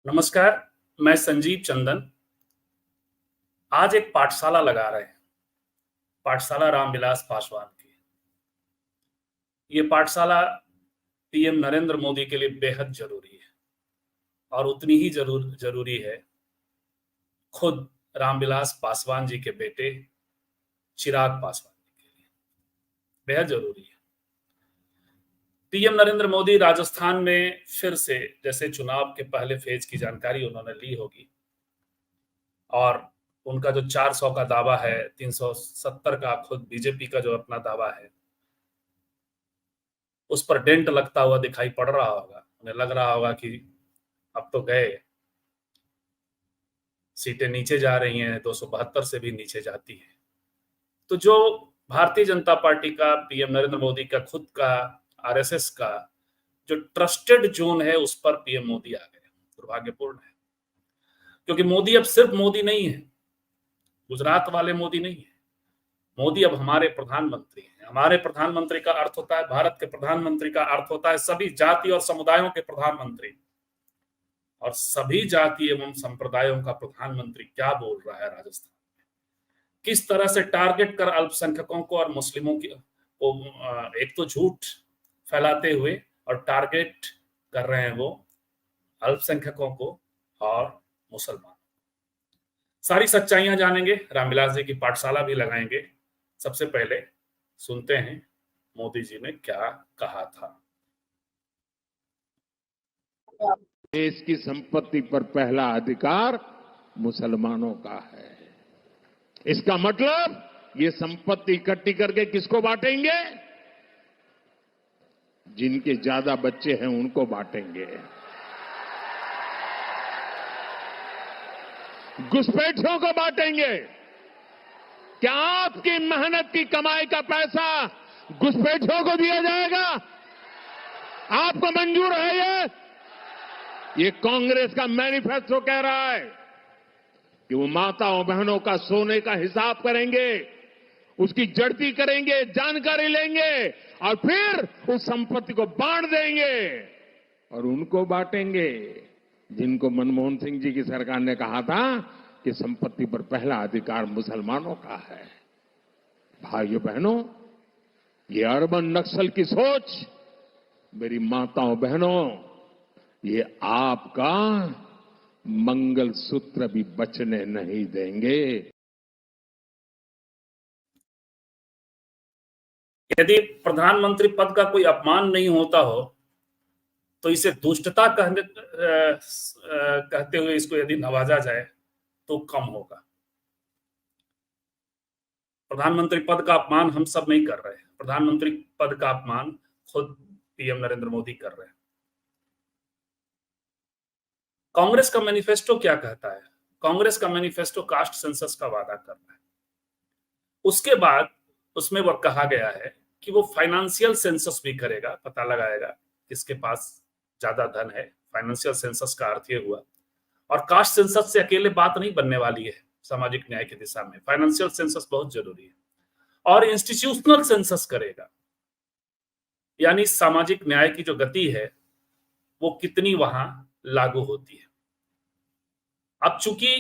नमस्कार। मैं संजीव चंदन। आज एक पाठशाला लगा रहे हैं, पाठशाला रामविलास पासवान की। ये पाठशाला पीएम नरेंद्र मोदी के लिए बेहद जरूरी है और उतनी ही जरूरी है खुद रामविलास पासवान जी के बेटे चिराग पासवान जी के लिए। बेहद जरूरी है। पीएम नरेंद्र मोदी राजस्थान में फिर से, जैसे चुनाव के पहले फेज की जानकारी उन्होंने ली होगी, और उनका जो 400 का दावा है, 370 का खुद बीजेपी का जो अपना दावा है, उस पर डेंट लगता हुआ दिखाई पड़ रहा होगा। उन्हें लग रहा होगा कि अब तो गए, सीटें नीचे जा रही हैं, 272 से भी नीचे जाती है। तो जो भारतीय जनता पार्टी का, पीएम नरेंद्र मोदी का खुद का, आरएसएस का जो ट्रस्टेड जोन है, उस पर पीएम मोदी आ गए। दुर्भाग्यपूर्ण है, क्योंकि मोदी अब सिर्फ मोदी नहीं है, गुजरात वाले मोदी नहीं है। मोदी अब हमारे प्रधानमंत्री हैं। हमारे प्रधानमंत्री का अर्थ होता है, भारत के प्रधानमंत्री का अर्थ होता है सभी जाति और समुदायों के प्रधानमंत्री। और सभी जाति एवं संप्रदायों का प्रधानमंत्री क्या बोल रहा है राजस्थान में, किस तरह से टारगेट कर अल्पसंख्यकों को और मुस्लिमों को एक तो झूठ फैलाते हुए और टारगेट कर रहे हैं वो अल्पसंख्यकों को और मुसलमान। सारी सच्चाइयां जानेंगे, रामविलास जी की पाठशाला भी लगाएंगे। सबसे पहले सुनते हैं मोदी जी ने क्या कहा था। देश की संपत्ति पर पहला अधिकार मुसलमानों का है। इसका मतलब ये संपत्ति इकट्ठी करके किसको बांटेंगे? जिनके ज्यादा बच्चे हैं उनको बांटेंगे। घुसपैठियों को बांटेंगे। क्या आपकी मेहनत की कमाई का पैसा घुसपैठियों को दिया जाएगा? आपको मंजूर है? ये कांग्रेस का मैनिफेस्टो कह रहा है कि वो माताओं बहनों का सोने का हिसाब करेंगे, उसकी जड़ती करेंगे, जानकारी लेंगे और फिर उस संपत्ति को बांट देंगे। और उनको बांटेंगे जिनको मनमोहन सिंह जी की सरकार ने कहा था कि संपत्ति पर पहला अधिकार मुसलमानों का है। भाइयों बहनों, ये अर्बन नक्सल की सोच, मेरी माताओं बहनों, ये आपका मंगलसूत्र भी बचने नहीं देंगे। यदि प्रधानमंत्री पद का कोई अपमान नहीं होता हो तो इसे दुष्टता कहते हुए इसको यदि नवाजा जाए तो कम होगा। प्रधानमंत्री पद का अपमान हम सब नहीं कर रहे हैं, प्रधानमंत्री पद का अपमान खुद पीएम नरेंद्र मोदी कर रहे हैं। कांग्रेस का मैनिफेस्टो क्या कहता है? कांग्रेस का मैनिफेस्टो कास्ट सेंसस का वादा कर रहा है। उसके बाद उसमें वह कहा गया है कि वो फाइनेंशियल सेंसस भी करेगा, पता लगाएगा किसके पास ज्यादा धन है। फाइनेंशियल सेंसस का अर्थ ये हुआ, और कास्ट सेंसस से अकेले बात नहीं बनने वाली है सामाजिक न्याय की दिशा में। फाइनेंशियल सेंसस बहुत जरूरी है। और इंस्टीट्यूशनल सेंसस करेगा, यानी सामाजिक न्याय की जो गति है वो कितनी वहां लागू होती है। अब चूंकि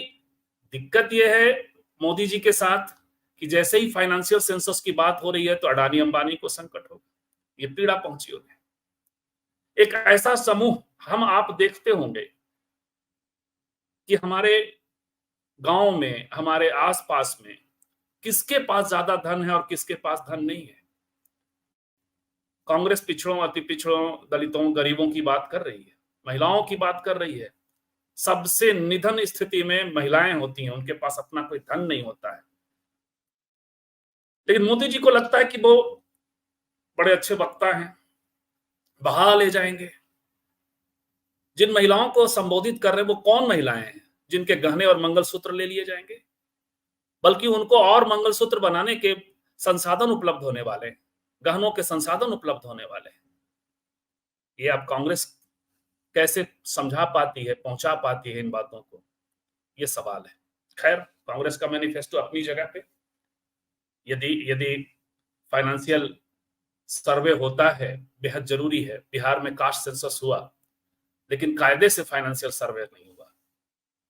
दिक्कत यह है मोदी जी के साथ कि जैसे ही फाइनेंशियल सेंसस की बात हो रही है तो अडानी अंबानी को संकट होगा, ये पीड़ा पहुंची होगी। एक ऐसा समूह हम आप देखते होंगे कि हमारे गांव में, हमारे आसपास में किसके पास ज्यादा धन है और किसके पास धन नहीं है। कांग्रेस पिछड़ों, अति पिछड़ों, दलितों, गरीबों की बात कर रही है, महिलाओं की बात कर रही है। सबसे निधन स्थिति में महिलाएं होती हैं, उनके पास अपना कोई धन नहीं होता है। लेकिन मोदी जी को लगता है कि वो बड़े अच्छे वक्ता हैं, बहा ले जाएंगे। जिन महिलाओं को संबोधित कर रहे हैं वो कौन महिलाएं हैं जिनके गहने और मंगलसूत्र ले लिए जाएंगे? बल्कि उनको और मंगलसूत्र बनाने के संसाधन उपलब्ध होने वाले हैं, गहनों के संसाधन उपलब्ध होने वाले हैं। ये आप कांग्रेस कैसे समझा पाती है, पहुंचा पाती है इन बातों को, ये सवाल है। खैर, कांग्रेस का मैनिफेस्टो अपनी जगह पे। यदि यदि फाइनेंशियल सर्वे होता है, बेहद जरूरी है। बिहार में कास्ट सेंसस हुआ, लेकिन कायदे से फाइनेंशियल सर्वे नहीं हुआ।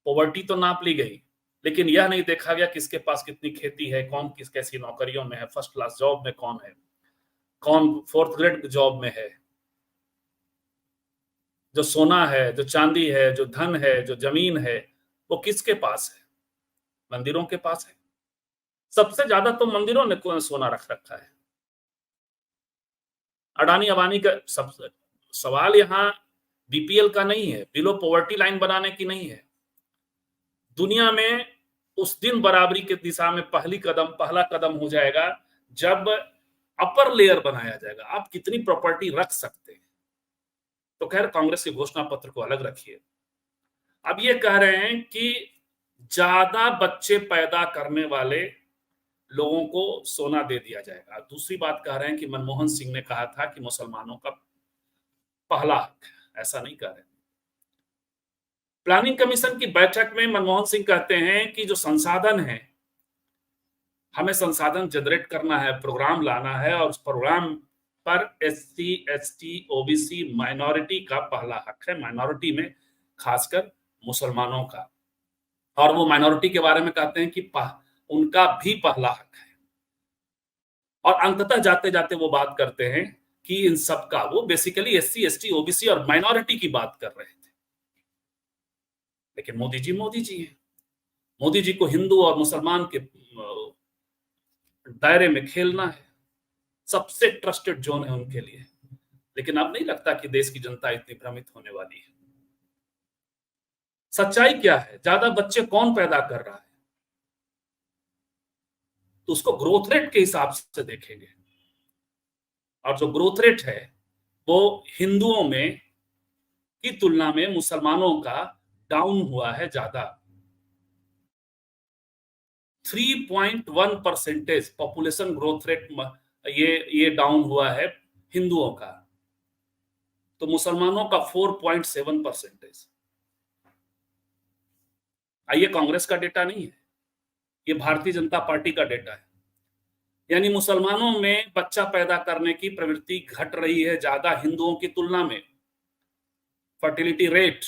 पॉवर्टी तो नाप ली गई, लेकिन यह नहीं देखा गया किसके पास कितनी खेती है, कौन किस कैसी नौकरियों में है, फर्स्ट क्लास जॉब में कौन है, कौन फोर्थ ग्रेड जॉब में है, जो सोना है, जो चांदी है, जो धन है, जो जमीन है, वो किसके पास है? मंदिरों के पास है। सबसे ज्यादा तो मंदिरों ने सोना रख रखा है। अडानी अबानी का सब सवाल यहाँ बीपीएल का नहीं है, बिलो पॉवर्टी लाइन बनाने की नहीं है। दुनिया में उस दिन बराबरी की दिशा में पहला कदम हो जाएगा जब अपर लेयर बनाया जाएगा। आप कितनी प्रॉपर्टी रख सकते हैं? तो खैर, कांग्रेस के घोषणा पत्र को अलग रखिए। अब ये कह रहे हैं कि ज्यादा बच्चे पैदा करने वाले लोगों को सोना दे दिया जाएगा। दूसरी बात कह रहे हैं कि मनमोहन सिंह ने कहा था कि मुसलमानों का पहला हक है। ऐसा नहीं कह रहे। प्लानिंग कमीशन की बैठक में मनमोहन सिंह कहते हैं कि जो संसाधन है, हमें संसाधन जनरेट करना है, प्रोग्राम लाना है, और उस प्रोग्राम पर एससी, एसटी, ओबीसी, माइनॉरिटी का पहला हक है। माइनॉरिटी में खासकर मुसलमानों का। और वो माइनॉरिटी के बारे में कहते हैं कि उनका भी पहला हक है। और अंततः जाते जाते वो बात करते हैं कि इन सब का, वो बेसिकली एससी, एसटी, ओबीसी और माइनॉरिटी की बात कर रहे थे। लेकिन मोदी जी हैं। मोदी जी को हिंदू और मुसलमान के दायरे में खेलना है। सबसे ट्रस्टेड जोन है उनके लिए। लेकिन अब नहीं लगता कि देश की जनता इतनी भ्रमित होने वाली है। सच्चाई क्या है? ज्यादा बच्चे कौन पैदा कर रहा है? तो उसको ग्रोथ रेट के हिसाब से देखेंगे। और जो ग्रोथ रेट है वो हिंदुओं में की तुलना में मुसलमानों का डाउन हुआ है ज्यादा। 3.1% पॉपुलेशन ग्रोथ रेट ये डाउन हुआ है हिंदुओं का, तो मुसलमानों का 4.7%। ये कांग्रेस का डेटा नहीं है, ये भारतीय जनता पार्टी का डेटा है। यानी मुसलमानों में बच्चा पैदा करने की प्रवृत्ति घट रही है ज्यादा हिंदुओं की तुलना में। Fertility rate.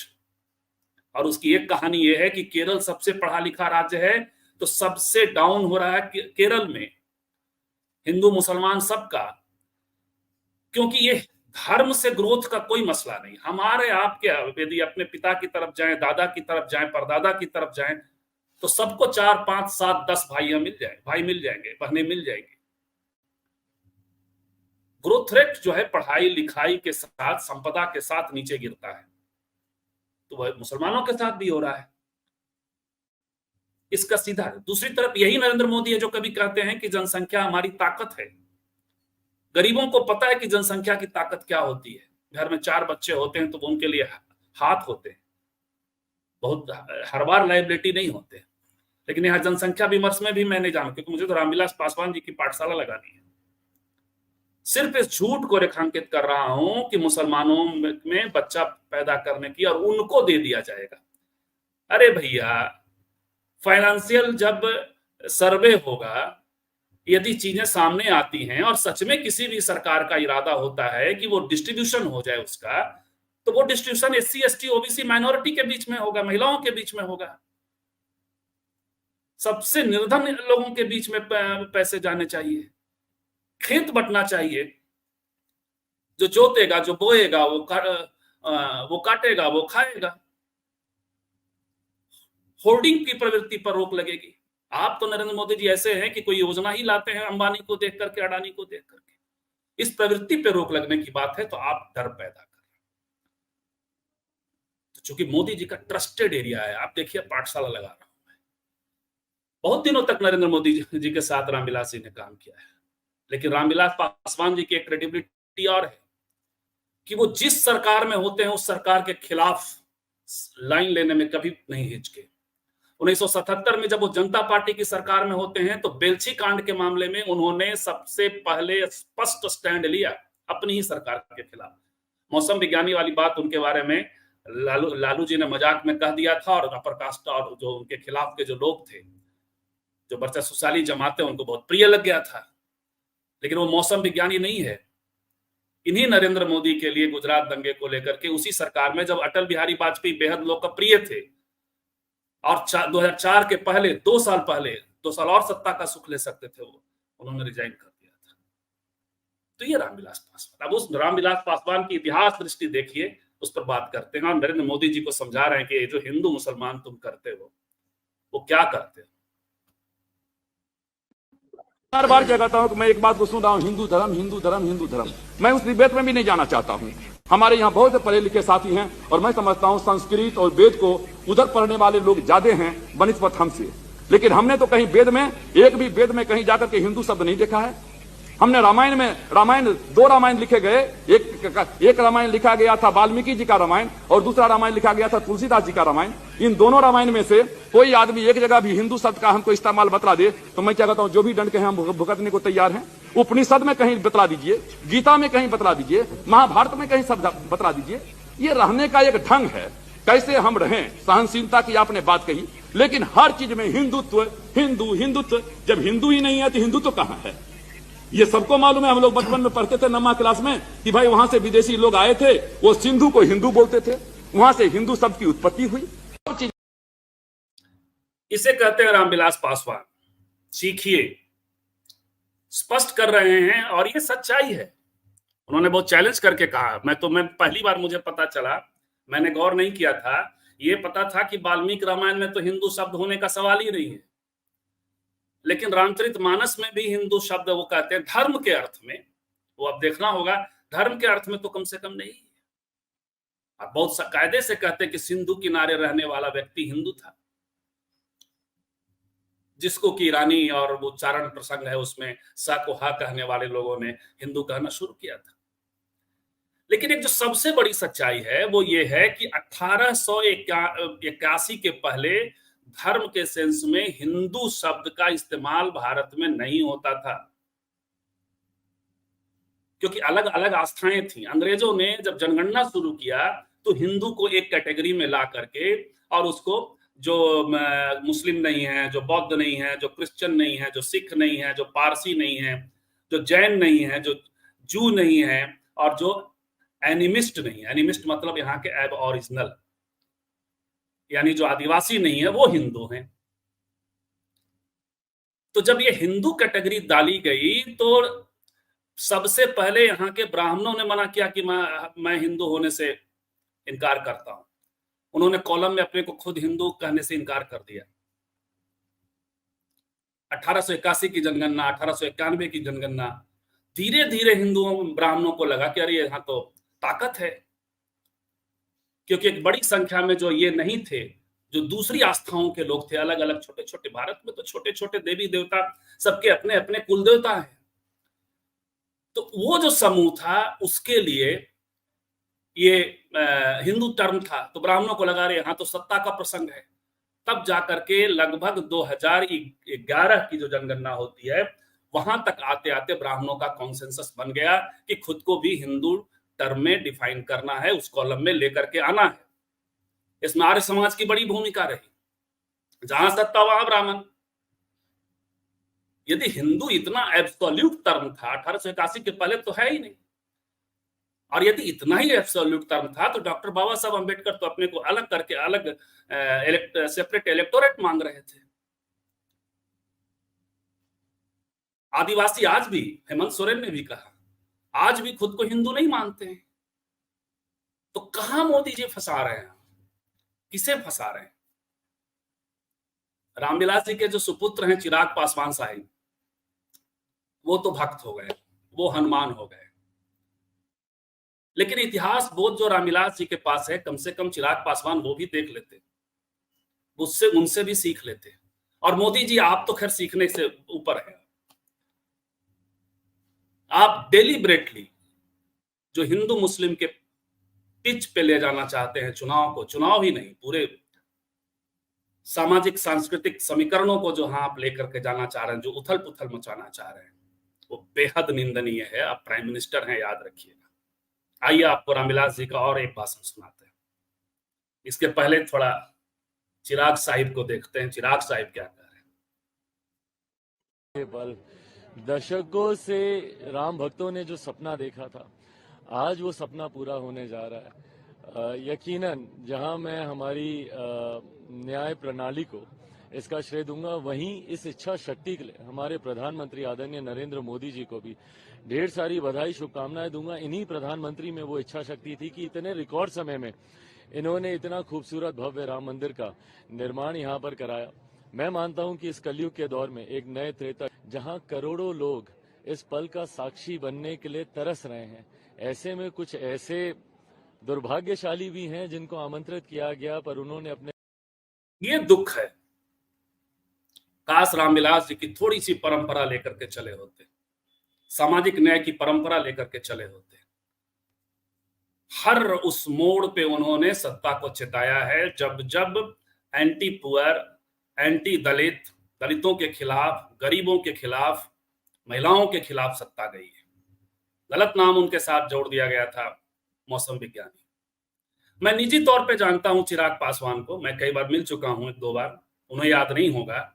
और उसकी एक कहानी यह है कि केरल सबसे पढ़ा लिखा राज्य है, तो सबसे डाउन हो रहा है केरल में हिंदू मुसलमान सबका। क्योंकि ये धर्म से ग्रोथ का कोई मसला नहीं। हमारे आपके यदि अपने पिता की तरफ जाएं, दादा की तरफ जाएं, परदादा की तरफ जाएं, तो सबको 4, 5, 7, 10 भाई मिल जाएंगे, बहनें मिल जाएंगी। ग्रोथ रेट जो है पढ़ाई लिखाई के साथ, संपदा के साथ नीचे गिरता है। तो वह मुसलमानों के साथ भी हो रहा है। इसका सीधा। दूसरी तरफ यही नरेंद्र मोदी है जो कभी कहते हैं कि जनसंख्या हमारी ताकत है। गरीबों को पता है कि जनसंख्या की ताकत क्या होती है। घर में 4 बच्चे होते हैं तो उनके लिए हाथ होते हैं, बहुत हर बार लाइबिलिटी नहीं होते। लेकिन यहाँ जनसंख्या विमर्श में भी मैं नहीं जानू, क्योंकि मुझे तो रामविलास पासवान जी की पाठशाला लगानी है। सिर्फ इस झूठ को रेखांकित कर रहा हूं कि मुसलमानों में बच्चा पैदा करने की और उनको दे दिया जाएगा। अरे भैया, फाइनेंशियल जब सर्वे होगा, यदि चीजें सामने आती हैं और सच में किसी भी सरकार का इरादा होता है कि वो डिस्ट्रीब्यूशन हो जाए उसका, तो वो distribution SC, ST, OBC, minority के बीच में होगा, महिलाओं के बीच में होगा। सबसे निर्धन लोगों के बीच में पैसे जाने चाहिए। खेत बंटना चाहिए। जो जोतेगा, जो बोएगा, वो काटेगा, वो खाएगा। होर्डिंग की प्रवृत्ति पर रोक लगेगी। आप तो नरेंद्र मोदी जी ऐसे हैं कि कोई योजना ही लाते हैं अंबानी को देख करके, अडानी को देख करके। इस प्रवृत्ति पर रोक लगने की बात है तो आप डर पैदा कर रहे हैं। तो चूंकि मोदी जी का ट्रस्टेड एरिया है, आप देखिए पाठशाला लगा रहा हूं मैं। बहुत दिनों तक नरेंद्र मोदी जी के साथ रामविलास जी ने काम किया है, लेकिन रामविलास पासवान जी की एक क्रेडिबिलिटी और है कि वो जिस सरकार में होते हैं उस सरकार के खिलाफ लाइन लेने में कभी नहीं हिचके। 1977 में जब वो जनता पार्टी की सरकार में होते हैं तो बेलछी कांड के मामले में उन्होंने सबसे पहले स्पष्ट स्टैंड लिया अपनी ही सरकार के खिलाफ। मौसम विज्ञानी वाली बात उनके बारे में लालू जी ने मजाक में कह दिया था, और अपर कास्ट और जो उनके खिलाफ के जो लोग थे, जो वर्चस्वशाली जमातें, उनको बहुत प्रिय लग गया था। लेकिन वो मौसम विज्ञानी नहीं है, इन्हीं नरेंद्र मोदी के लिए गुजरात दंगे को लेकर के उसी सरकार में, जब अटल बिहारी वाजपेयी बेहद लोकप्रिय थे और 2004 के पहले 2 साल पहले 2 साल और सत्ता का सुख ले सकते थे, वो उन्होंने रिजाइन कर दिया था। तो ये रामविलास पासवान, अब उस रामविलास पासवान की इतिहास दृष्टि देखिए, उस पर बात करते हैं और नरेंद्र मोदी जी को समझा रहे हैं कि जो हिंदू मुसलमान तुम करते हो वो क्या करते हो। बार बार क्या कहता हूं कि मैं एक बात को सुन रहा हूं, हिंदू धर्म हिंदू धर्म हिंदू धर्म। मैं उस डिबेट में भी नहीं जाना चाहता हूं। हमारे यहाँ बहुत से पढ़े लिखे साथी हैं और मैं समझता हूं संस्कृत और वेद को उधर पढ़ने वाले लोग ज्यादा हैं बनिस्बत हमसे। लेकिन हमने तो कहीं वेद में, एक भी वेद में कहीं जाकर के हिंदू शब्द नहीं देखा है। हमने रामायण में 2 रामायण लिखे गए, एक रामायण लिखा गया था वाल्मीकि जी का रामायण और दूसरा रामायण लिखा गया था तुलसीदास जी का रामायण। इन दोनों रामायण में से कोई आदमी एक जगह भी हिंदू शब्द का हमको इस्तेमाल बतला दे तो मैं क्या कहता हूं, जो भी दंड के हम भुगतने को तैयार हैं। उपनिषद में कहीं बतला दीजिए, गीता में कहीं बतला दीजिए, महाभारत में कहीं शब्द बतला दीजिए। ये रहने का एक ढंग है, कैसे हम रहें। सहनशीलता की आपने बात कही, लेकिन हर चीज में हिंदुत्व हिंदुत्व। जब हिंदू ही नहीं है तो हिंदुत्व कहां है? ये सबको मालूम है। हम लोग बचपन में पढ़ते थे नमा क्लास में कि भाई वहां से विदेशी लोग आए थे, वो सिंधु को हिंदू बोलते थे, वहां से हिंदू शब्द की उत्पत्ति हुई। इसे कहते हैं रामविलास पासवान। सीखिए, स्पष्ट कर रहे हैं और ये सच्चाई है। उन्होंने बहुत चैलेंज करके कहा। मैं पहली बार मुझे पता चला, मैंने गौर नहीं किया था, ये पता था कि वाल्मीकि रामायण में तो हिंदू शब्द होने का सवाल ही नहीं है, लेकिन रामचरितमानस में भी हिंदू शब्द वो कहते हैं धर्म के अर्थ में। वो अब देखना होगा, धर्म के अर्थ में तो कम से कम नहीं है। अब बहुत कायदे से कहते हैं कि सिंधु किनारे रहने वाला व्यक्ति हिंदू था, जिसको कि ईरानी और वो उच्चारण प्रसंग है उसमें सा को हा कहने वाले लोगों ने हिंदू कहना शुरू किया था। लेकिन एक जो सबसे बड़ी सच्चाई है वो ये है कि 1881 के पहले धर्म के सेंस में हिंदू शब्द का इस्तेमाल भारत में नहीं होता था, क्योंकि अलग अलग आस्थाएं थी। अंग्रेजों ने जब जनगणना शुरू किया तो हिंदू को एक कैटेगरी में ला करके और उसको जो मुस्लिम नहीं है, जो बौद्ध नहीं है, जो क्रिश्चियन नहीं है, जो सिख नहीं है, जो पारसी नहीं है, जो जैन नहीं है, जो जू नहीं है और जो एनिमिस्ट नहीं है। एनिमिस्ट मतलब यहाँ के एब ओरिजिनल, यानी जो आदिवासी नहीं है वो हिंदू हैं। तो जब ये हिंदू कैटेगरी डाली गई तो सबसे पहले यहाँ के ब्राह्मणों ने मना किया कि मैं हिंदू होने से इनकार करता हूं। उन्होंने कॉलम में अपने को खुद हिंदू कहने से इनकार कर दिया। 1881 की जनगणना, 1891 की जनगणना, धीरे धीरे हिंदुओं ब्राह्मणों को लगा कि अरे यहाँ तो ताकत है, क्योंकि एक बड़ी संख्या में जो ये नहीं थे, जो दूसरी आस्थाओं के लोग थे, अलग अलग छोटे छोटे, भारत में तो छोटे छोटे देवी देवता सबके अपने अपने कुल देवता है। तो वो जो समूह था उसके लिए ये हिंदू टर्म था। तो ब्राह्मणों को लगा रहे यहाँ तो सत्ता का प्रसंग है। तब जाकर के लगभग 2011 की जो जनगणना होती है वहां तक आते आते ब्राह्मणों का कॉन्सेंसस बन गया कि खुद को भी हिंदू टर्म में डिफाइन करना है, उस कॉलम में लेकर के आना है। इसमें आर्य समाज की बड़ी भूमिका रही, जहां सत्ता वहां ब्राह्मण। यदि हिंदू इतना एब्सोल्यूट टर्म था 1881 के पहले तो है ही नहीं, और यदि इतना ही एब्सोल्यूट टर्म था तो डॉक्टर बाबा साहब अंबेडकर तो अपने को अलग करके अलग सेपरेट इलेक्टोरेट मांग रहे थे। आदिवासी आज भी, हेमंत सोरेन ने भी कहा, आज भी खुद को हिंदू नहीं मानते हैं। तो कहां मोदी जी फंसा रहे हैं, किसे फंसा रहे हैं? रामविलास जी के जो सुपुत्र हैं चिराग पासवान साहिब, वो तो भक्त हो गए, वो हनुमान हो गए। लेकिन इतिहास बोध जो रामविलास जी के पास है, कम से कम चिराग पासवान वो भी देख लेते, उससे उनसे भी सीख लेते। और मोदी जी आप तो खैर सीखने से ऊपर है। आप डेलिब्रेटली जो हिंदू मुस्लिम के पिच पे ले जाना चाहते हैं चुनाव को, चुनाव ही नहीं पूरे सामाजिक सांस्कृतिक समीकरणों को जो आप लेकर के जाना चाह रहे हैं, जो उथल पुथल मचाना चाह रहे हैं, वो बेहद निंदनीय है। आप प्राइम मिनिस्टर हैं, याद रखिएगा। आइए आपको रामविलास जी का और एक भाषण सुनाते हैं। इसके पहले थोड़ा चिराग साहिब को देखते हैं, चिराग साहिब क्या कह रहे हैं। दशकों से राम भक्तों ने जो सपना देखा था, आज वो सपना पूरा होने जा रहा है। यकीनन जहां मैं हमारी न्याय प्रणाली को इसका श्रेय दूंगा, वहीं इस इच्छा शक्ति के लिए हमारे प्रधानमंत्री आदरणीय नरेंद्र मोदी जी को भी ढेर सारी बधाई शुभकामनाएं दूंगा। इन्हीं प्रधानमंत्री में वो इच्छा शक्ति थी कि इतने रिकॉर्ड समय में इन्होंने इतना खूबसूरत भव्य राम मंदिर का निर्माण यहाँ पर कराया। मैं मानता हूं कि इस कलयुग के दौर में एक नए त्रेता, जहां करोड़ों लोग इस पल का साक्षी बनने के लिए तरस रहे हैं, ऐसे में कुछ ऐसे दुर्भाग्यशाली भी हैं जिनको आमंत्रित किया गया पर उन्होंने अपने, ये दुख है। काश रामविलास जी की थोड़ी सी परंपरा लेकर के चले होते, सामाजिक न्याय की परंपरा लेकर के चले होते। हर उस मोड़ पे उन्होंने सत्ता को चिताया है, जब जब एंटी पुअर, एंटी दलित, दलितों के खिलाफ, गरीबों के खिलाफ, महिलाओं के खिलाफ सत्ता गई है। गलत नाम उनके साथ जोड़ दिया गया था, मौसम विज्ञानी। मैं निजी तौर पे जानता हूं चिराग पासवान को, मैं कई बार मिल चुका हूं, 1-2 बार, उन्हें याद नहीं होगा।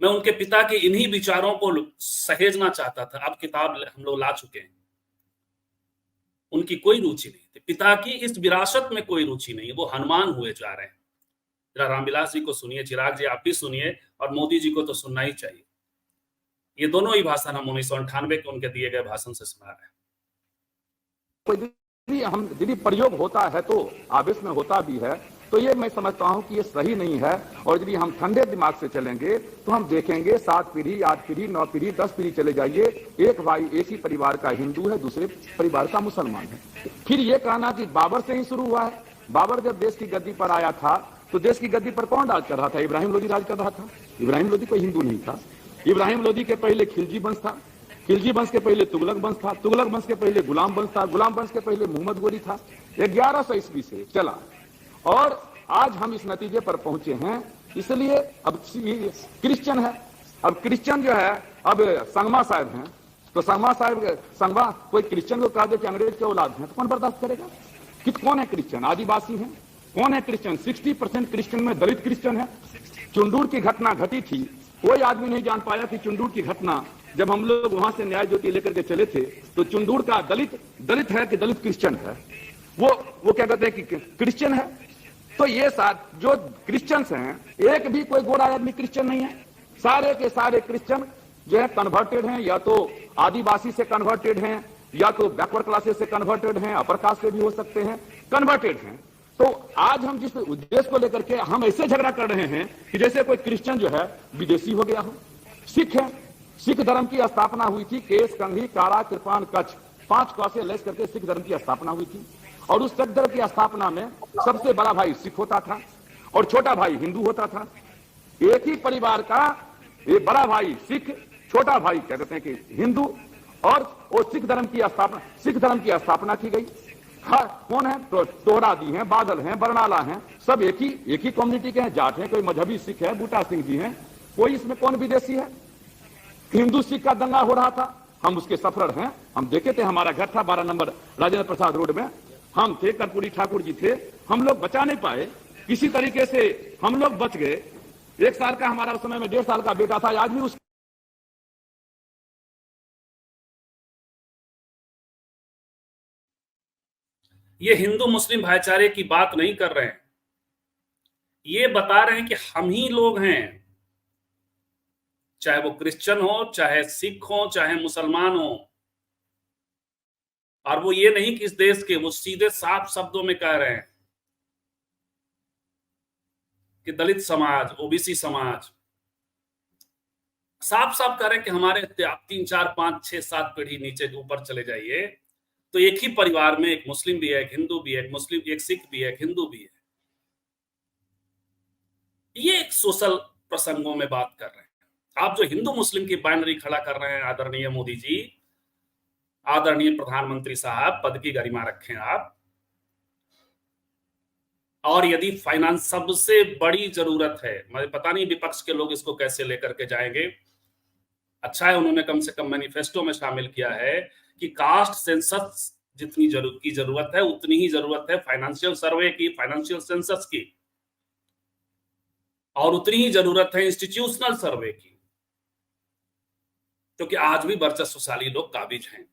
मैं उनके पिता के इन्हीं विचारों को सहेजना चाहता था। अब किताब हम लोग ला चुके हैं। उनकी कोई रुचि नहीं थी, पिता की इस विरासत में कोई रुचि नहीं, वो हनुमान हुए जा रहे हैं। जरा रामविलास जी को सुनिए, चिराग जी आप भी सुनिए, और मोदी जी को तो सुनना ही चाहिए। ये दोनों ही भाषण हम 1998 के उनके दिए गए भाषण से सुना रहे हैं। हम यदि प्रयोग होता है तो आवेश में होता भी है, तो ये मैं समझता हूं कि ये सही नहीं है। और यदि हम ठंडे दिमाग से चलेंगे तो हम देखेंगे 7 पीढ़ी, 8 पीढ़ी, 9 पीढ़ी, 10 पीढ़ी चले जाइए, एक भाई एक ही परिवार का हिंदू है, दूसरे परिवार का मुसलमान है। फिर ये कहना कि बाबर से ही शुरू हुआ है। बाबर जब देश की गद्दी पर आया था तो देश की गद्दी पर कौन राज कर रहा था? इब्राहिम लोदी राज कर रहा था। इब्राहिम लोदी कोई हिंदू नहीं था। इब्राहिम लोदी के पहले खिलजी वंश था, खिलजी वंश के पहले तुगलक वंश था, तुगलक वंश के पहले गुलाम वंश था, गुलाम वंश के पहले मोहम्मद गोरी था। 1100 ईस्वी से चला और आज हम इस नतीजे पर पहुंचे हैं। इसलिए अब क्रिश्चियन है, अब क्रिश्चियन जो है, अब संगमा साहब हैं, तो संगमा कोई क्रिश्चियन को कहा दे कि अंग्रेज के औलाद हैं, तो कौन बर्दाश्त करेगा? कि कौन है क्रिश्चियन? आदिवासी हैं। कौन है क्रिश्चियन? 60% क्रिश्चियन में दलित क्रिश्चियन है। चुंडूर की घटना घटी थी, कोई आदमी नहीं जान पाया कि चुंडूर की घटना, जब हम लोग वहां से न्याय ज्योति लेकर के चले थे तो चुंडूर का दलित है कि दलित क्रिश्चियन है, वो क्या कहते हैं कि क्रिश्चियन है। तो ये साथ जो क्रिश्चियंस हैं, एक भी कोई गोरा आदमी क्रिश्चियन नहीं है। सारे के सारे क्रिश्चियन जो है कन्वर्टेड हैं, या तो आदिवासी से कन्वर्टेड हैं, या तो बैकवर्ड क्लासेस से कन्वर्टेड हैं, अपर कास्ट से भी हो सकते हैं, कन्वर्टेड हैं। तो आज हम जिस उद्देश्य को लेकर के हम ऐसे झगड़ा कर रहे हैं कि जैसे कोई क्रिश्चियन जो है विदेशी हो गया हो। सिख है, सिख धर्म की स्थापना हुई थी, केस, कंघी, काड़ा, कृपान, कच्छ, 5 क से लेस करके सिख धर्म की स्थापना हुई थी। और उस सिख धर्म की स्थापना में सबसे बड़ा भाई सिख होता था और छोटा भाई हिंदू होता था। एक ही परिवार का ये बड़ा भाई सिख, छोटा भाई क्या कहते हैं कि हिंदू, और वो सिख धर्म की स्थापना की गई। हाँ, कौन है? तो तोहरादी हैं, बादल हैं, बरनाला हैं, सब एक ही कम्युनिटी के हैं। जाट हैं, कोई मजहबी सिख है, बूटा सिंह जी हैं, कोई इसमें कौन विदेशी है? हिंदू सिख का दंगा हो रहा था, हम उसके सफर हैं। हम देखे थे, हमारा घर था 12 नंबर राजेंद्र प्रसाद रोड में, हम थे, कर्पूरी ठाकुर जी थे, हम लोग बचा नहीं पाए, किसी तरीके से हम लोग बच गए। 1 साल का हमारा उस समय में 1.5 साल का बेटा था, आज भी उस ये हिंदू मुस्लिम भाईचारे की बात नहीं कर रहे हैं, ये बता रहे हैं कि हम ही लोग हैं, चाहे वो क्रिश्चियन हो, चाहे सिख हो, चाहे मुसलमान हो। और वो ये नहीं कि इस देश के, वो सीधे साफ शब्दों में कह रहे हैं कि दलित समाज, ओबीसी समाज, साफ साफ कह रहे हैं कि हमारे 3, 4, 5, 6, 7 पीढ़ी नीचे ऊपर चले जाइए तो एक ही परिवार में एक मुस्लिम भी है, एक हिंदू भी है, एक मुस्लिम, एक सिख भी है, एक हिंदू भी है। ये एक सोशल प्रसंगों में बात कर रहे हैं। आप जो हिंदू मुस्लिम की बाइनरी खड़ा कर रहे हैं, आदरणीय मोदी जी, आदरणीय प्रधानमंत्री साहब, पद की गरिमा रखें आप। और यदि फाइनेंस सबसे बड़ी जरूरत है, मुझे पता नहीं विपक्ष के लोग इसको कैसे लेकर के जाएंगे। अच्छा है उन्होंने कम से कम मैनिफेस्टो में शामिल किया है कि कास्ट सेंसस जितनी जरूरत है उतनी ही जरूरत है फाइनेंशियल सर्वे की, फाइनेंशियल सेंसस की, और उतनी ही जरूरत है इंस्टीट्यूशनल सर्वे की, क्योंकि आज भी वर्चस्वशाली लोग काबिज हैं।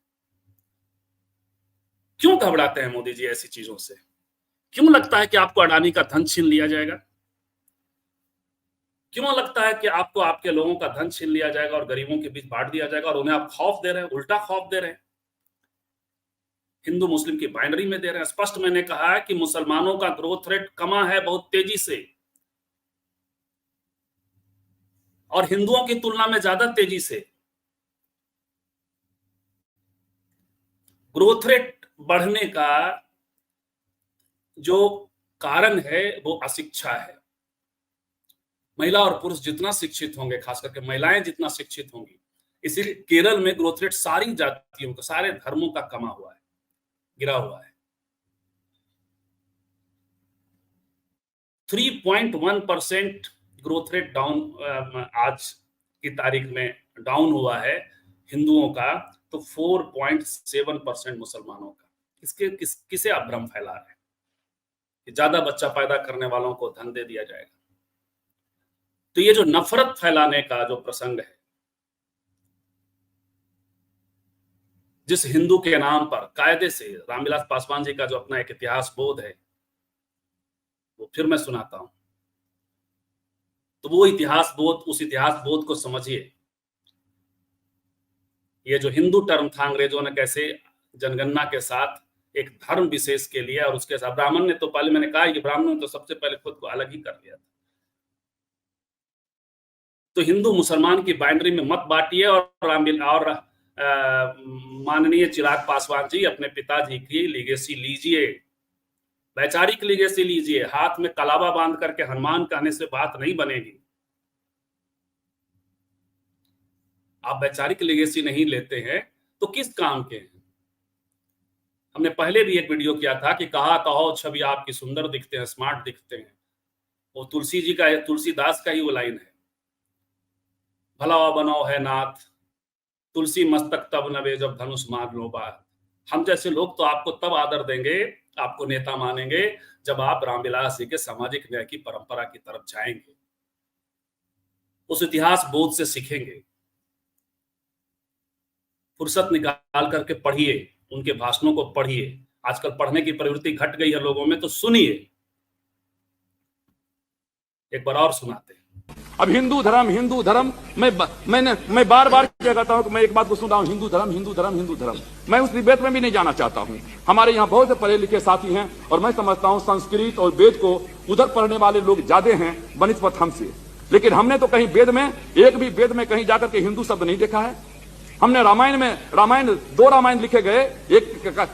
क्यों घबराते हैं मोदी जी ऐसी चीजों से? क्यों लगता है कि आपको अडानी का धन छीन लिया जाएगा? क्यों लगता है कि आपको आपके लोगों का धन छीन लिया जाएगा और गरीबों के बीच बांट दिया जाएगा, और उन्हें आप खौफ दे रहे हैं, उल्टा खौफ दे रहे हैं, हिंदू मुस्लिम की बाइनरी में दे रहे हैं। स्पष्ट मैंने कहा है कि मुसलमानों का ग्रोथ रेट कमा है बहुत तेजी से, और हिंदुओं की तुलना में ज्यादा तेजी से। ग्रोथ रेट बढ़ने का जो कारण है वो अशिक्षा है। महिला और पुरुष जितना शिक्षित होंगे, खास करके महिलाएं जितना शिक्षित होंगी, इसीलिए केरल में ग्रोथ रेट सारी जातियों का, सारे धर्मों का कमा हुआ है, गिरा हुआ है। 3.1% ग्रोथ रेट डाउन आज की तारीख में डाउन हुआ है हिंदुओं का, तो 4.7% मुसलमानों का। किसे आप भ्रम फैला रहे हैं कि ज्यादा बच्चा पैदा करने वालों को धन दे दिया जाएगा? तो ये जो नफरत फैलाने का जो प्रसंग है, जिस हिंदू के नाम पर कायदे से रामविलास पासवान जी का जो अपना एक इतिहास बोध है, वो फिर मैं सुनाता हूं, तो वो इतिहास बोध, उस इतिहास बोध को समझिए। ये जो हिंदू टर्म था, अंग्रेजों ने कैसे जनगणना के साथ एक धर्म विशेष के लिए, और उसके साथ ब्राह्मण ने तो पहले, मैंने कहा कि ब्राह्मणों ने तो सबसे पहले खुद को अलग ही कर लिया था। तो हिंदू मुसलमान की बाइनरी में मत बांटिए, और माननीय चिराग पासवान जी अपने पिताजी की लीगेसी लीजिए, वैचारिक लीगेसी लीजिए। हाथ में कलावा बांध करके हनुमान कहने से बात नहीं बनेगी। आप वैचारिक लीगेसी नहीं लेते हैं तो किस काम के हैं? हमने पहले भी एक वीडियो किया था कि कहा कहो छवि आपकी सुंदर दिखते हैं, स्मार्ट दिखते हैं। वो तुलसी जी का, तुलसीदास का ही वो लाइन है, भला बनाओ है नाथ, तुलसी मस्तक तब नवे जब धनुष मार लो बात। हम जैसे लोग तो आपको तब आदर देंगे, आपको नेता मानेंगे, जब आप रामविलास जी के सामाजिक न्याय की परंपरा की तरफ जाएंगे, उस इतिहास बोध से सीखेंगे। फुर्सत निकाल करके पढ़िए, उनके भाषणों को पढ़िए। आजकल पढ़ने की प्रवृत्ति घट गई है लोगों में, तो सुनिए। एक बार और सुनाते हैं। अब हिंदू धर्म, मैं बार बार क्या कहता हूं कि मैं एक बात को सुन रहा हूं, हिंदू धर्म। मैं उस डिबेट में भी नहीं जाना चाहता हूं। हमारे यहाँ बहुत से पढ़े लिखे साथी हैं, और मैं समझता हूं संस्कृत और वेद को उधर पढ़ने वाले लोग ज्यादा हैं बनिस्बत हमसे। लेकिन हमने तो कहीं वेद में, एक भी वेद में कहीं जाकर के हिंदू शब्द नहीं देखा है। हमने रामायण 2 रामायण लिखे गए,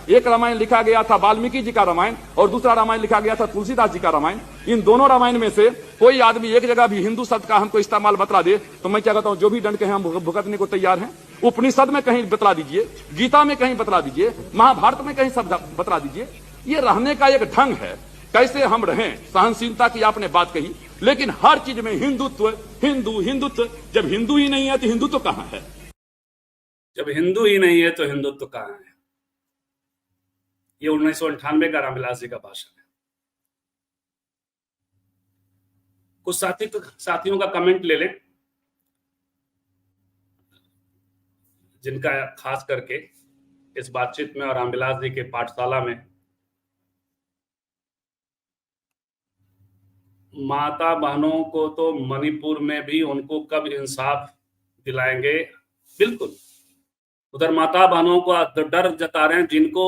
एक रामायण लिखा गया था वाल्मीकि जी का रामायण, और दूसरा रामायण लिखा गया था तुलसीदास जी का रामायण। इन दोनों रामायण में से कोई आदमी एक जगह भी हिंदू शब्द का हमको इस्तेमाल बतला दे तो मैं क्या कहता हूं, जो भी दंड के हैं हम भुगतने को तैयार हैं। उपनिषद में कहीं बतला दीजिए, गीता में कहीं बतला दीजिए, महाभारत में कहीं शब्द बतला दीजिए। ये रहने का एक ढंग है, कैसे हम रहें। सहनशीलता की आपने बात कही, लेकिन हर चीज में हिंदुत्व। जब हिंदू ही नहीं है तो हिंदुत्व कहां है? जब हिंदू ही नहीं है तो हिंदुत्व कहां है? ये 1998 का रामविलास जी का भाषण है। कुछ साथियों का कमेंट ले लें, जिनका खास करके इस बातचीत में और रामविलास जी के पाठशाला में माता बहनों को तो मणिपुर में भी उनको कब इंसाफ दिलाएंगे? बिल्कुल, उधर माता बहनों को डर जता रहे हैं, जिनको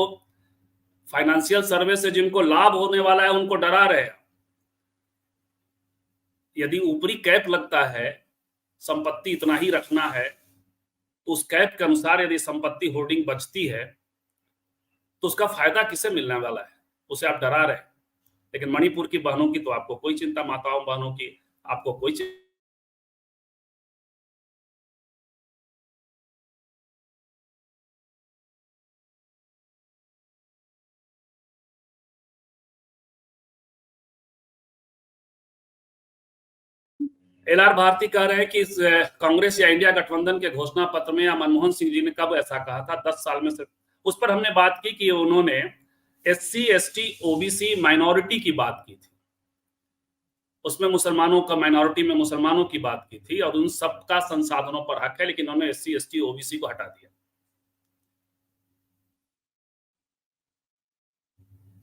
फाइनेंशियल सर्वे से जिनको लाभ होने वाला है उनको डरा रहे हैं। यदि ऊपरी कैप लगता है, संपत्ति इतना ही रखना है, तो उस कैप के अनुसार यदि संपत्ति होर्डिंग बचती है तो उसका फायदा किसे मिलने वाला है? उसे आप डरा रहे हैं। लेकिन मणिपुर की बहनों की तो आपको कोई चिंता, माताओं बहनों की आपको कोई चिंता। एल.आर. भारती कह रहे हैं कि कांग्रेस या इंडिया गठबंधन के घोषणा पत्र में या मनमोहन सिंह जी ने कब ऐसा कहा था? 10 साल में से। उस पर हमने बात की कि उन्होंने SC, ST, OBC माइनॉरिटी की बात की थी, उसमें मुसलमानों का, माइनॉरिटी में मुसलमानों की बात की थी, और उन सबका संसाधनों पर हक है, लेकिन उन्होंने SC, ST, OBC को हटा दिया।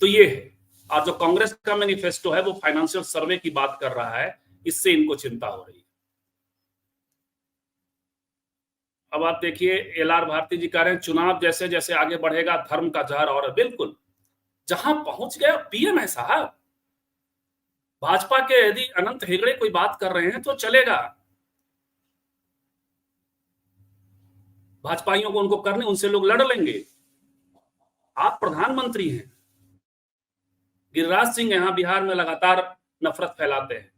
तो ये है। और जो कांग्रेस का मैनिफेस्टो है वो फाइनेंशियल सर्वे की बात कर रहा है, इससे इनको चिंता हो रही है। अब आप देखिए, एलआर भारती जी कह रहे हैं चुनाव जैसे जैसे आगे बढ़ेगा धर्म का जहर, और बिल्कुल जहां पहुंच गया पीएम है साहब। भाजपा के यदि अनंत हेगड़े कोई बात कर रहे हैं तो चलेगा, भाजपाइयों को उनको करने, उनसे लोग लड़ लेंगे। आप प्रधानमंत्री हैं, गिरिराज सिंह यहां बिहार में लगातार नफरत फैलाते हैं,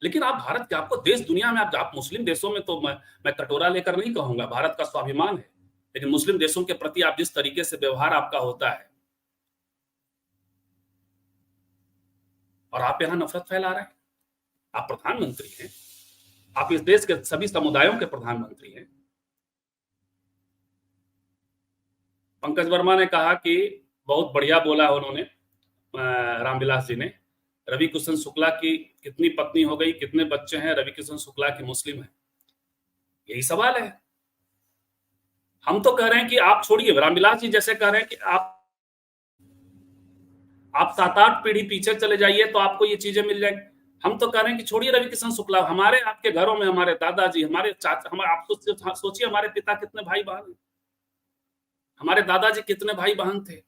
लेकिन आप भारत के, आपको देश दुनिया में, आप मुस्लिम देशों में तो मैं कटोरा लेकर नहीं कहूंगा, भारत का स्वाभिमान है, लेकिन मुस्लिम देशों के प्रति आप जिस तरीके से व्यवहार आपका होता है, और आप यहां नफरत फैला रहे हैं। आप प्रधानमंत्री हैं, आप इस देश के सभी समुदायों के प्रधानमंत्री हैं। पंकज वर्मा ने कहा कि बहुत बढ़िया बोला उन्होंने, रामविलास जी ने, रवि किशन शुक्ला की कितनी पत्नी हो गई, कितने बच्चे हैं, रवि किशन शुक्ला की मुस्लिम है, यही सवाल है। हम तो कह रहे हैं कि आप छोड़िए, रामविलास जी जैसे कह रहे हैं कि आप 7-8 पीढ़ी पीछे चले जाइए तो आपको ये चीजें मिल जाएंगी। हम तो कह रहे हैं कि छोड़िए रवि किशन शुक्ला, हमारे आपके घरों में हमारे दादाजी, हमारे चाचा, आप सोचिए हमारे पिता कितने भाई बहन हैं, हमारे दादाजी कितने भाई बहन थे।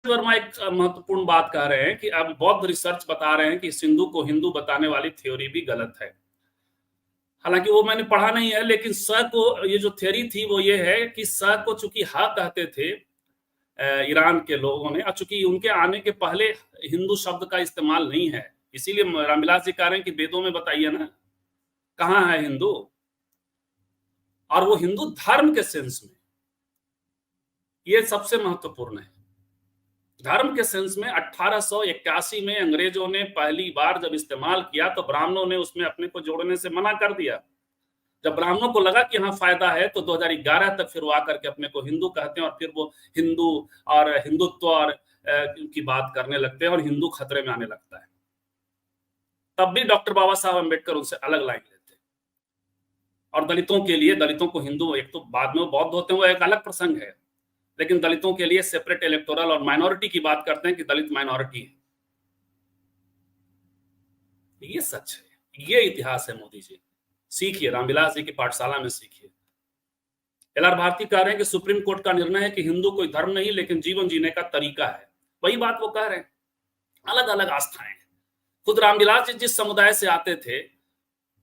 वर्मा एक महत्वपूर्ण बात कह रहे हैं कि अब बौद्ध रिसर्च बता रहे हैं कि सिंधु को हिंदू बताने वाली थ्योरी भी गलत है। हालांकि वो मैंने पढ़ा नहीं है, लेकिन स को, ये जो थ्योरी थी वो ये है कि स को चूंकि हा कहते थे ईरान के लोगों ने, और चूंकि उनके आने के पहले हिंदू शब्द का इस्तेमाल नहीं है, इसीलिए रामविलास जी कह रहे हैं कि वेदों में बताइए ना कहाँ है हिंदू, और वो हिंदू धर्म के सेंस में, ये सबसे महत्वपूर्ण है। धर्म के सेंस में 1881 में अंग्रेजों ने पहली बार जब इस्तेमाल किया तो ब्राह्मणों ने उसमें अपने को जोड़ने से मना कर दिया। जब ब्राह्मणों को लगा कि हाँ फायदा है, तो 2011 तक फिर वो आकर के अपने को हिंदू कहते हैं, और फिर वो हिंदू और हिंदुत्व और की बात करने लगते हैं, और हिंदू खतरे में आने लगता है। तब भी डॉक्टर बाबा साहब अम्बेडकर उनसे अलग लाइन लेते हैं, और दलितों के लिए, दलितों को हिंदू, एक तो बाद में वो बौद्ध होते हैं, वो एक अलग प्रसंग है, लेकिन दलितों के लिए सेपरेट इलेक्टोरल और माइनॉरिटी की बात करते हैं कि दलित माइनॉरिटी है। ये सच है, ये इतिहास है। मोदी जी सीखिए, रामविलास जी की पाठशाला में सीखिए। एलआर भारती कह रहे हैं कि सुप्रीम कोर्ट का निर्णय है कि हिंदू कोई धर्म नहीं लेकिन जीवन जीने का तरीका है। वही बात वो कह रहे हैं, अलग अलग आस्थाएं। खुद रामविलास जी जिस समुदाय से आते थे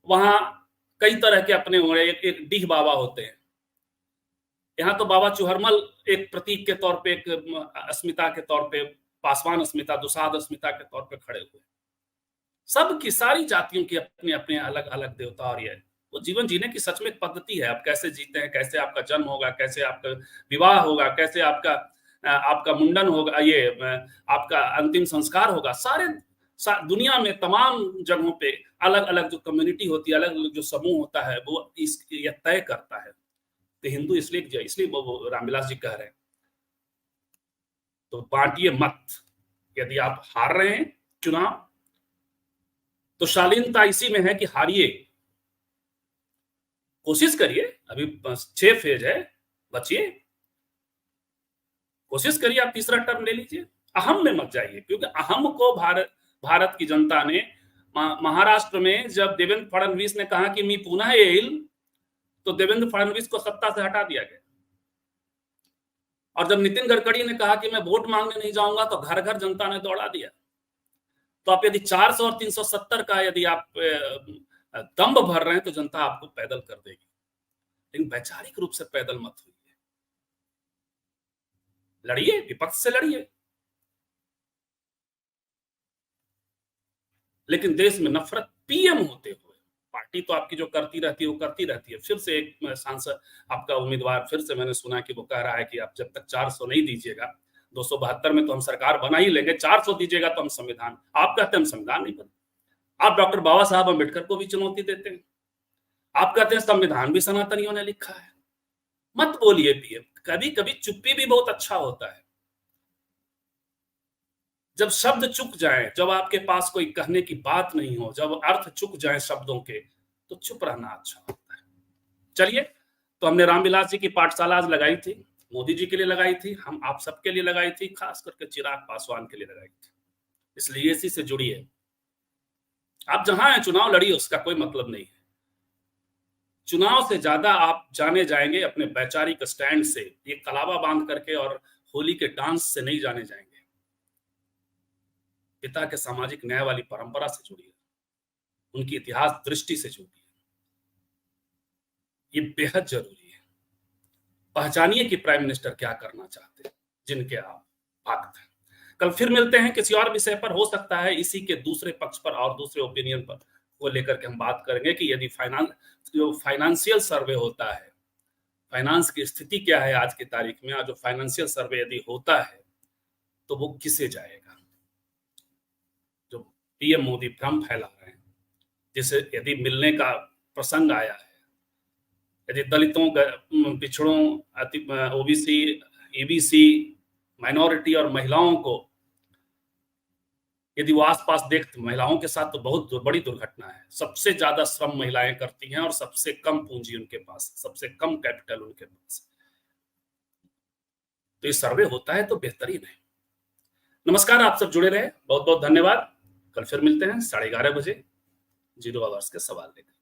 वहां कई तरह के अपने एक डीह बाबा होते हैं। यहाँ तो बाबा चुहरमल एक प्रतीक के तौर पे, एक अस्मिता के तौर पे, पासवान अस्मिता, दुसाध अस्मिता के तौर पे खड़े हुए। सबकी, सारी जातियों की अपने अपने अलग अलग देवता, और ये वो जीवन जीने की सच में एक पद्धति है। आप कैसे जीते हैं, कैसे आपका जन्म होगा, कैसे आपका विवाह होगा, कैसे आपका मुंडन होगा, ये आपका अंतिम संस्कार होगा, सारे दुनिया में तमाम जगहों पे अलग अलग जो कम्युनिटी होती है, अलग अलग जो समूह होता है, वो ये तय करता है। तो हिंदू इसलिए वो रामविलास जी कह रहे हैं तो बांटिए मत। यदि आप हार रहे हैं चुनाव तो शालीनता इसी में है कि हारिए, कोशिश करिए, अभी 6 फेज है, बचिए, कोशिश करिए, आप तीसरा टर्म ले लीजिए। अहम में मत जाइए, क्योंकि अहम को भारत की जनता ने, महाराष्ट्र में जब देवेंद्र फडणवीस ने कहा कि मी पुनः येईल, तो देवेंद्र फडणवीस को सत्ता से हटा दिया गया। और जब नितिन गडकरी ने कहा कि मैं वोट मांगने नहीं जाऊंगा, तो घर घर जनता ने दौड़ा दिया। तो आप यदि 400 और 370 का यदि आप दम्भ भर रहे हैं तो जनता आपको पैदल कर देगी, लेकिन वैचारिक रूप से पैदल मत होइए, लड़िए, विपक्ष से लड़िए। लेकिन देश में नफरत पीएम होते हुए, पार्टी तो आपकी जो करती रहती है वो करती रहती है। फिर से एक सांसद आपका उम्मीदवार, फिर से मैंने सुना कि वो कह रहा है कि आप जब तक 400 नहीं दीजिएगा, 272 में तो हम सरकार बना ही लेंगे, 400 दीजिएगा तो हम संविधान, आप कहते हैं हम संविधान नहीं बने। आप डॉक्टर बाबा साहब अम्बेडकर को भी चुनौती देते हैं, आप कहते हैं संविधान भी सनातनियों ने लिखा है। मत बोलिए पीएम, कभी कभी चुप्पी भी बहुत अच्छा होता है। जब शब्द चुक जाएं, जब आपके पास कोई कहने की बात नहीं हो, जब अर्थ चुक जाएं शब्दों के, तो चुप रहना अच्छा होता है। चलिए, तो हमने रामविलास जी की पाठशाला आज लगाई थी, मोदी जी के लिए लगाई थी, हम आप सबके लिए लगाई थी, खास करके चिराग पासवान के लिए लगाई थी, इसलिए इसी से जुड़िए। आप जहां हैं चुनाव लड़िए, उसका कोई मतलब नहीं है। चुनाव से ज्यादा आप जाने जाएंगे अपने वैचारिक स्टैंड से, ये कलावा बांध करके और होली के डांस से नहीं जाने जाएंगे। पिता के सामाजिक न्याय वाली परंपरा से जुड़िए, उनकी इतिहास दृष्टि से जुड़िए, ये बेहद जरूरी है। पहचानिए कि प्राइम मिनिस्टर क्या करना चाहते हैं, जिनके आप भक्त हैं। कल फिर मिलते हैं किसी और विषय पर, हो सकता है इसी के दूसरे पक्ष पर और दूसरे ओपिनियन पर वो लेकर के हम बात करेंगे कि यदि फाइनेंशियल सर्वे होता है, फाइनेंस की स्थिति क्या है आज की तारीख में, जो फाइनेंशियल सर्वे यदि होता है तो वो किसे जाएगा। जो पीएम मोदी भ्रम फैला रहे हैं, जिसे यदि मिलने का प्रसंग आया है, यदि दलितों, पिछड़ों, ओबीसी, ईबीसी, माइनॉरिटी और महिलाओं को यदि वो आसपास देखते, महिलाओं के साथ तो बहुत बड़ी दुर्घटना है। सबसे ज्यादा श्रम महिलाएं करती हैं और सबसे कम पूंजी उनके पास, सबसे कम कैपिटल उनके पास। तो ये सर्वे होता है तो बेहतरीन है। नमस्कार, आप सब जुड़े रहे, बहुत बहुत धन्यवाद। कल फिर मिलते हैं 11:30 बजे 0 आवर्स के सवाल लेकर।